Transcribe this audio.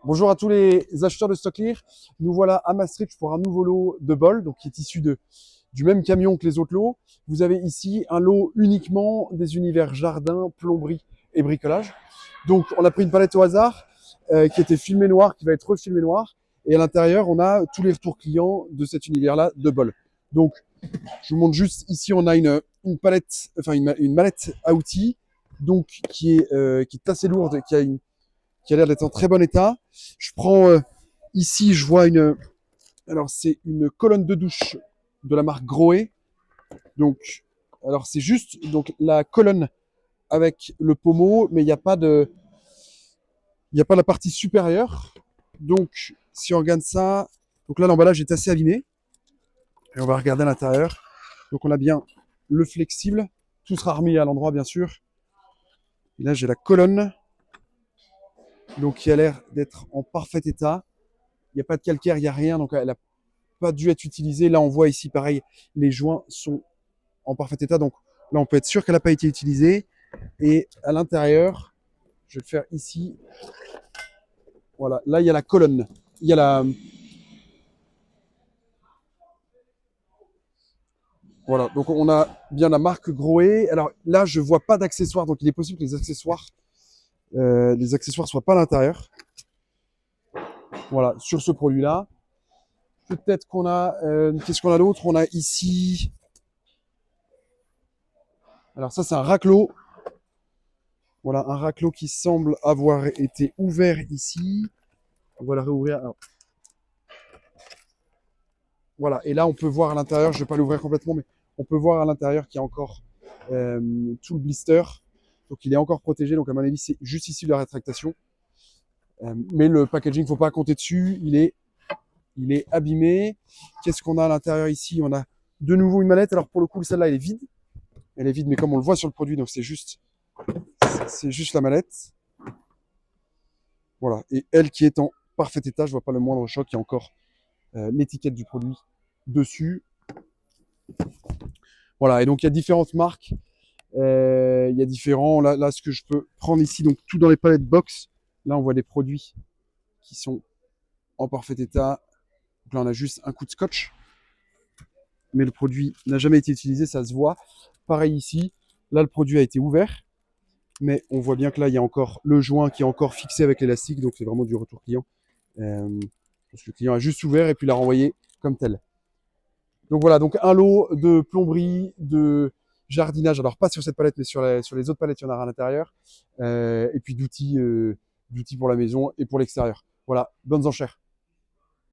Bonjour à tous les acheteurs de StockClear. Nous voilà à Maastricht pour un nouveau lot de bols, donc qui est issu du même camion que les autres lots. Vous avez ici un lot uniquement des univers jardin, plomberie et bricolage. Donc on a pris une palette au hasard qui était filmée noir, qui va être refilmée noir. Et à l'intérieur, on a tous les retours clients de cet univers-là de bols. Donc je vous montre juste ici, on a une palette, enfin une mallette à outils, donc qui est assez lourde, qui a l'air d'être en très bon état. Je prends ici, je vois alors c'est une colonne de douche de la marque Grohe. Donc, alors c'est juste donc la colonne avec le pommeau, mais il n'y a pas la partie supérieure. Donc, si on regarde ça, donc là l'emballage est assez abîmé. Et on va regarder à l'intérieur. Donc on a bien le flexible, tout sera remis à l'endroit bien sûr. Et là j'ai la colonne, donc qui a l'air d'être en parfait état. Il n'y a pas de calcaire, il n'y a rien, donc elle n'a pas dû être utilisée. Là on voit ici pareil, les joints sont en parfait état, donc là on peut être sûr qu'elle n'a pas été utilisée. Et à l'intérieur, je vais le faire ici. Voilà, là il y a la colonne, il y a voilà, donc on a bien la marque Grohe. Alors là je vois pas d'accessoires, donc il est possible que les accessoires soient pas à l'intérieur. Voilà, sur ce produit-là. Peut-être qu'on a, qu'est-ce qu'on a d'autre? On a ici, alors ça c'est un raclot. Voilà, un raclot qui semble avoir été ouvert ici. On va le réouvrir. Alors, voilà, et là on peut voir à l'intérieur, je vais pas l'ouvrir complètement, mais on peut voir à l'intérieur qu'il y a encore tout le blister. Donc il est encore protégé, donc à mon avis c'est juste ici de la rétractation. Mais le packaging, faut pas compter dessus, il est abîmé. Qu'est-ce qu'on a à l'intérieur ici? On a de nouveau une mallette. Alors pour le coup, celle-là, elle est vide. Elle est vide, mais comme on le voit sur le produit, donc c'est juste la mallette. Voilà. Et elle qui est en parfait état, je vois pas le moindre choc. Il y a encore l'étiquette du produit dessus. Voilà. Et donc il y a différentes marques. Il y a différents. Là, ce que je peux prendre ici, donc tout dans les palettes box. Là, on voit des produits qui sont en parfait état. Donc là, on a juste un coup de scotch. Mais le produit n'a jamais été utilisé, ça se voit. Pareil ici. Là, le produit a été ouvert. Mais on voit bien que là, il y a encore le joint qui est encore fixé avec l'élastique. Donc, c'est vraiment du retour client. Parce que le client a juste ouvert et puis l'a renvoyé comme tel. Donc voilà, donc un lot de plomberie, de jardinage, alors pas sur cette palette, mais sur les autres palettes, il y en a à l'intérieur. Et puis d'outils pour la maison et pour l'extérieur. Voilà, bonnes enchères.